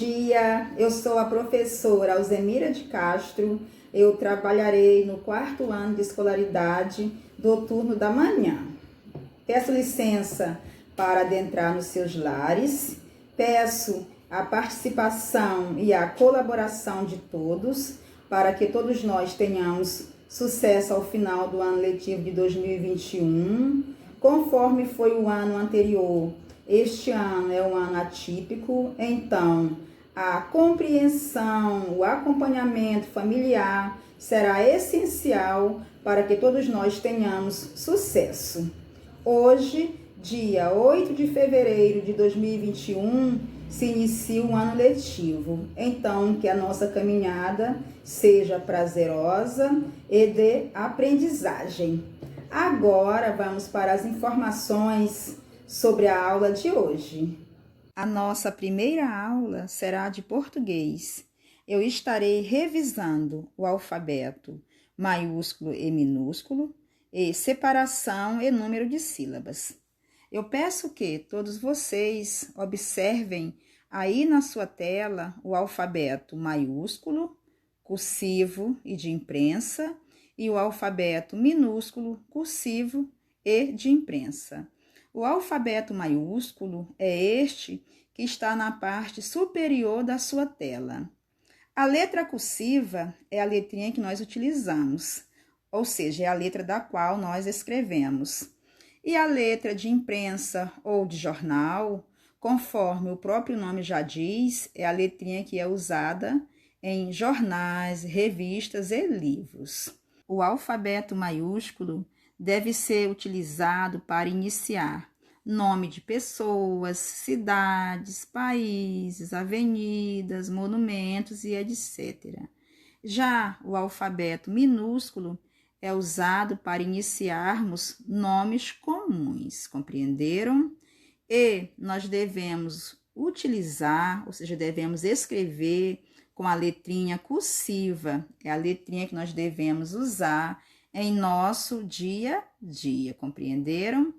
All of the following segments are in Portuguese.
dia, eu sou a professora Alzemira de Castro, eu trabalharei no 4º ano de escolaridade do turno da manhã. Peço licença para adentrar nos seus lares, peço a participação e a colaboração de todos para que todos nós tenhamos sucesso ao final do ano letivo de 2021, conforme foi o ano anterior. Este ano é um ano atípico, então a compreensão, o acompanhamento familiar será essencial para que todos nós tenhamos sucesso. Hoje, dia 8 de fevereiro de 2021, se inicia um ano letivo. Então, que a nossa caminhada seja prazerosa e de aprendizagem. Agora, vamos para as informações sobre a aula de hoje. A nossa primeira aula será de português. Eu estarei revisando o alfabeto maiúsculo e minúsculo e separação e número de sílabas. Eu peço que todos vocês observem aí na sua tela o alfabeto maiúsculo, cursivo e de imprensa e o alfabeto minúsculo, cursivo e de imprensa. O alfabeto maiúsculo é este que está na parte superior da sua tela. A letra cursiva é a letrinha que nós utilizamos, ou seja, é a letra da qual nós escrevemos. E a letra de imprensa ou de jornal, conforme o próprio nome já diz, é a letrinha que é usada em jornais, revistas e livros. O alfabeto maiúsculo deve ser utilizado para iniciar nome de pessoas, cidades, países, avenidas, monumentos e etc. Já o alfabeto minúsculo é usado para iniciarmos nomes comuns, compreenderam? E nós devemos utilizar, ou seja, devemos escrever com a letrinha cursiva, é a letrinha que nós devemos usar em nosso dia a dia, compreenderam?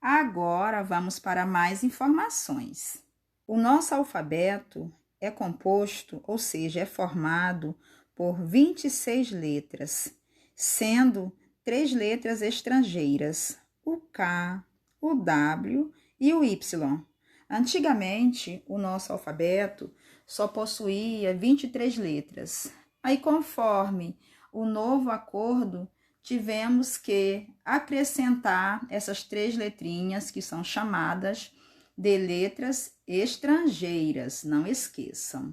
Agora vamos para mais informações. O nosso alfabeto é composto, ou seja, é formado por 26 letras, sendo 3 letras estrangeiras, o K, o W e o Y. Antigamente, o nosso alfabeto só possuía 23 letras. Aí, conforme o novo acordo, tivemos que acrescentar essas 3 letrinhas que são chamadas de letras estrangeiras, não esqueçam.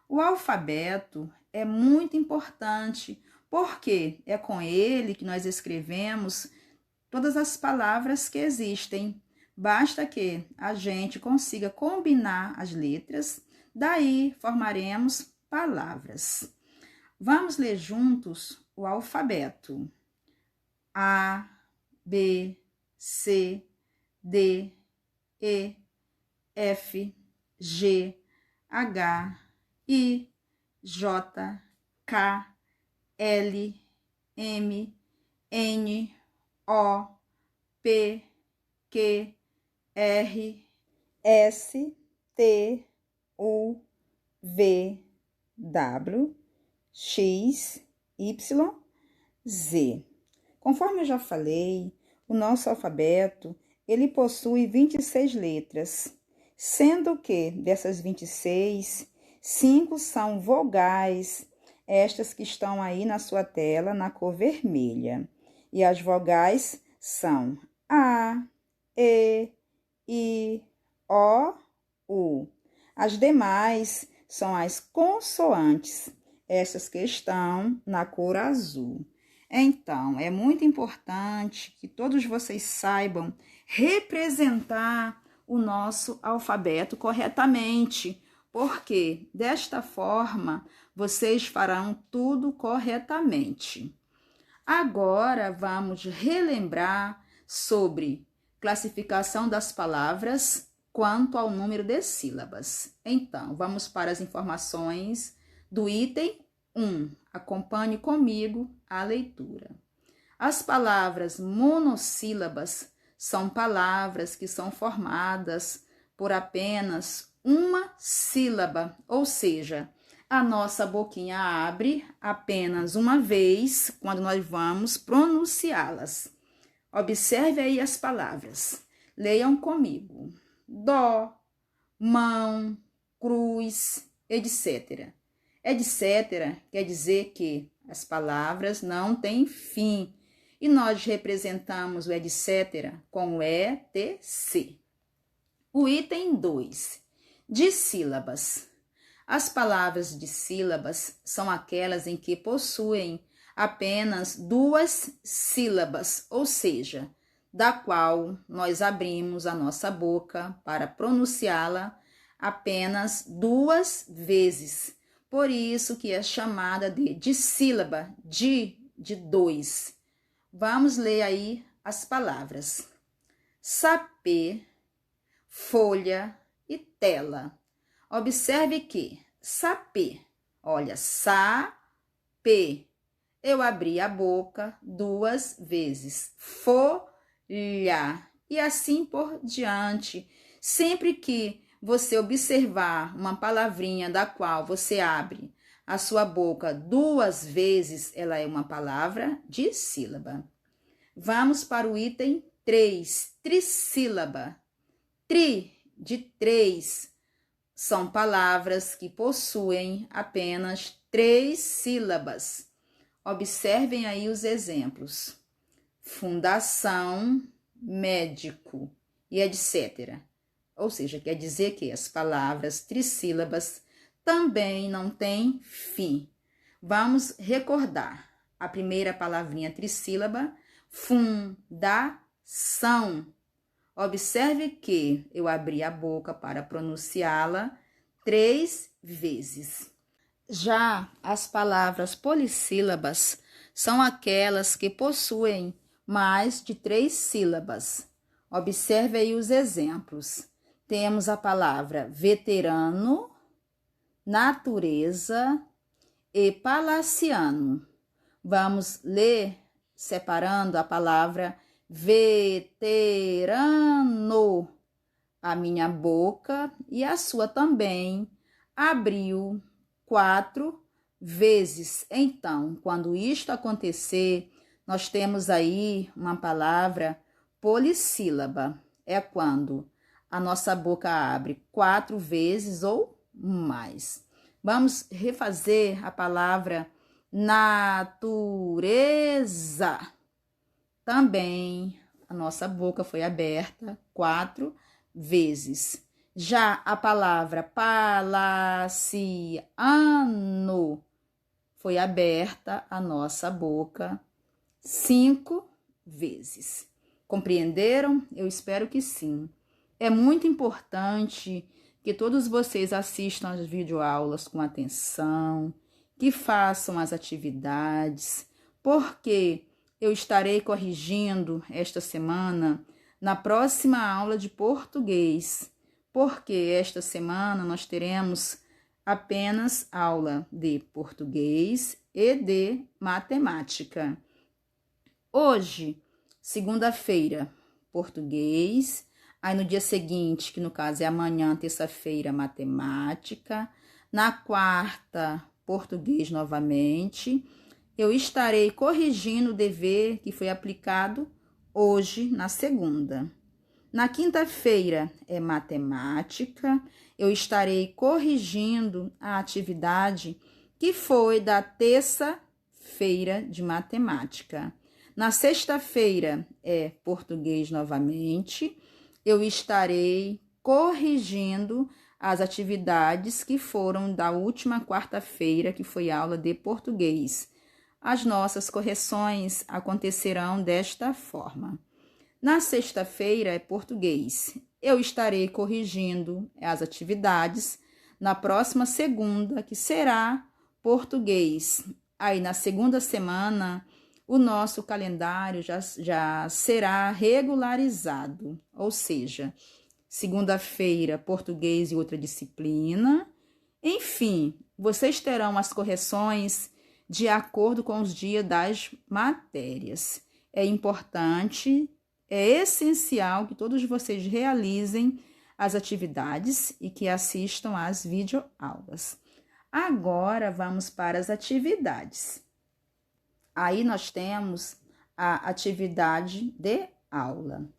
O alfabeto é muito importante, porque é com ele que nós escrevemos todas as palavras que existem. Basta que a gente consiga combinar as letras, daí formaremos palavras. Vamos ler juntos o alfabeto. A, B, C, D, E, F, G, H, I, J, K, L, M, N, O, P, Q, R, S, T, U, V, W, X, Y, Z. Conforme eu já falei, o nosso alfabeto, ele possui 26 letras, sendo que dessas 26, 5 são vogais, estas que estão aí na sua tela, na cor vermelha. E as vogais são A, E, I, O, U. As demais são as consoantes, essas que estão na cor azul. Então, é muito importante que todos vocês saibam representar o nosso alfabeto corretamente, porque desta forma vocês farão tudo corretamente. Agora vamos relembrar sobre classificação das palavras quanto ao número de sílabas. Então, vamos para as informações do item 1. Acompanhe comigo a leitura. As palavras monossílabas são palavras que são formadas por apenas uma sílaba, ou seja, a nossa boquinha abre apenas uma vez quando nós vamos pronunciá-las. Observe aí as palavras. Leiam comigo. Dó, mão, cruz, etc. Etc. quer dizer que as palavras não têm fim e nós representamos o etc. com o ETC. O item 2. Dissílabas. As palavras dissílabas são aquelas em que possuem apenas duas sílabas, ou seja, da qual nós abrimos a nossa boca para pronunciá-la apenas duas vezes. Por isso que é chamada de dissílaba, de dois. Vamos ler aí as palavras. Sapê, folha e tela. Observe que sapê, olha, sapê. Eu abri a boca duas vezes. Folha. E assim por diante. Sempre que você observar uma palavrinha da qual você abre a sua boca duas vezes, ela é uma palavra dissílaba. Vamos para o item 3, trissílaba. Tri, de três, são palavras que possuem apenas três sílabas. Observem aí os exemplos. Fundação, médico e etc. Ou seja, quer dizer que as palavras trissílabas também não têm fim. Vamos recordar a primeira palavrinha trissílaba, fundação. Observe que eu abri a boca para pronunciá-la 3 vezes. Já as palavras polissílabas são aquelas que possuem mais de 3 sílabas. Observe aí os exemplos. Temos a palavra veterano, natureza e palaciano. Vamos ler separando a palavra veterano. A minha boca e a sua também abriu 4 vezes. Então, quando isto acontecer, nós temos aí uma palavra polissílaba. É quando a nossa boca abre 4 vezes ou mais. Vamos refazer a palavra natureza. Também a nossa boca foi aberta 4 vezes. Já a palavra palaciano foi aberta a nossa boca 5 vezes. Compreenderam? Eu espero que sim. É muito importante que todos vocês assistam às videoaulas com atenção, que façam as atividades, porque eu estarei corrigindo esta semana na próxima aula de português, porque esta semana nós teremos apenas aula de português e de matemática. Hoje, segunda-feira, português, aí no dia seguinte, que no caso é amanhã, terça-feira, matemática, na quarta, português novamente. Eu estarei corrigindo o dever que foi aplicado hoje, na segunda. Na quinta-feira é matemática, eu estarei corrigindo a atividade que foi da terça-feira de matemática. Na sexta-feira é português novamente, eu estarei corrigindo as atividades que foram da última quarta-feira, que foi aula de português. As nossas correções acontecerão desta forma. Na sexta-feira é português. Eu estarei corrigindo as atividades na próxima segunda, que será português. Aí na segunda semana, o nosso calendário já será regularizado, ou seja, segunda-feira, português e outra disciplina. Enfim, vocês terão as correções de acordo com os dias das matérias. É importante, é essencial que todos vocês realizem as atividades e que assistam às videoaulas. Agora vamos para as atividades. Aí nós temos a atividade de aula.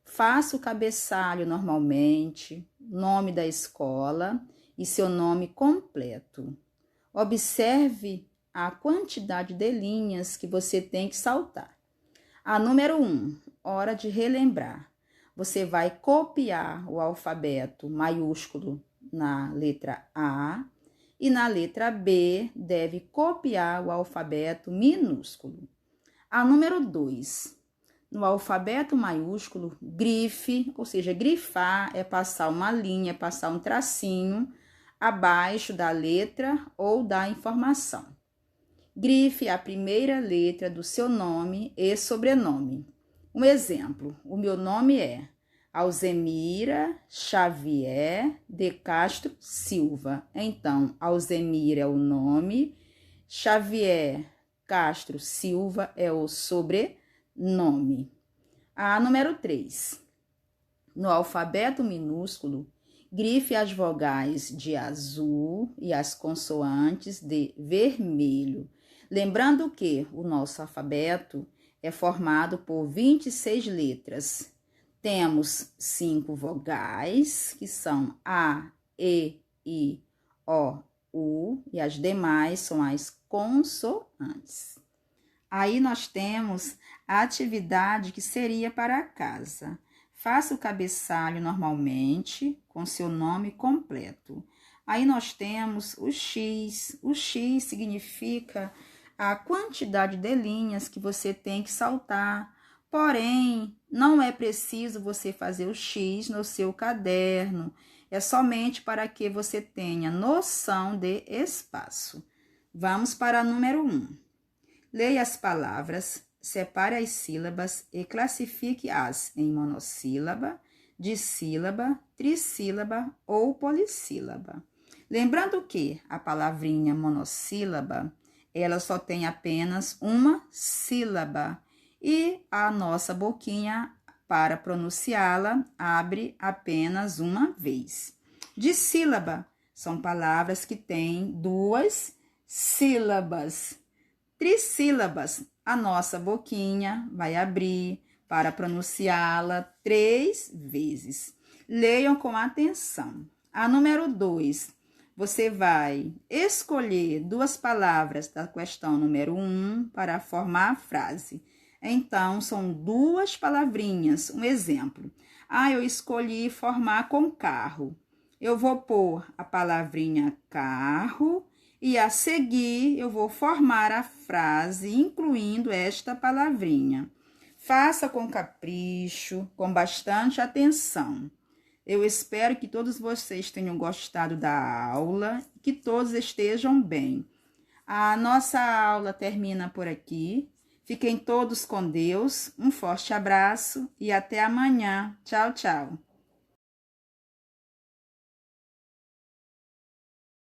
Faça o cabeçalho normalmente, nome da escola e seu nome completo. Observe a quantidade de linhas que você tem que saltar. A número 1, hora de relembrar. Você vai copiar o alfabeto maiúsculo na letra A e na letra B deve copiar o alfabeto minúsculo. A número 2, no alfabeto maiúsculo, grife, ou seja, grifar é passar uma linha, passar um tracinho abaixo da letra ou da informação. Grife a primeira letra do seu nome e sobrenome. Um exemplo, o meu nome é Alzemira Xavier de Castro Silva. Então, Alzemira é o nome, Xavier Castro Silva é o sobrenome. A número 3. No alfabeto minúsculo, grife as vogais de azul e as consoantes de vermelho. Lembrando que o nosso alfabeto é formado por 26 letras. Temos 5 vogais, que são A, E, I, O, U, e as demais são as consoantes. Aí nós temos a atividade que seria para casa. Faça o cabeçalho normalmente, com seu nome completo. Aí nós temos o X. O X significa a quantidade de linhas que você tem que saltar. Porém, não é preciso você fazer o X no seu caderno. É somente para que você tenha noção de espaço. Vamos para a número 1. Leia as palavras, separe as sílabas e classifique-as em monossílaba, dissílaba, trissílaba ou polissílaba. Lembrando que a palavrinha monossílaba, ela só tem apenas uma sílaba e a nossa boquinha, para pronunciá-la, abre apenas uma vez. Dissílaba são palavras que têm 2 sílabas. Trissílabas, a nossa boquinha vai abrir para pronunciá-la 3 vezes. Leiam com atenção. A número 2, você vai escolher 2 palavras da questão número 1 para formar a frase. Então, são 2 palavrinhas. Um exemplo. Eu escolhi formar com carro. Eu vou pôr a palavrinha carro e a seguir eu vou formar a frase incluindo esta palavrinha. Faça com capricho, com bastante atenção. Eu espero que todos vocês tenham gostado da aula, que todos estejam bem. A nossa aula termina por aqui. Fiquem todos com Deus. Um forte abraço e até amanhã. Tchau, tchau.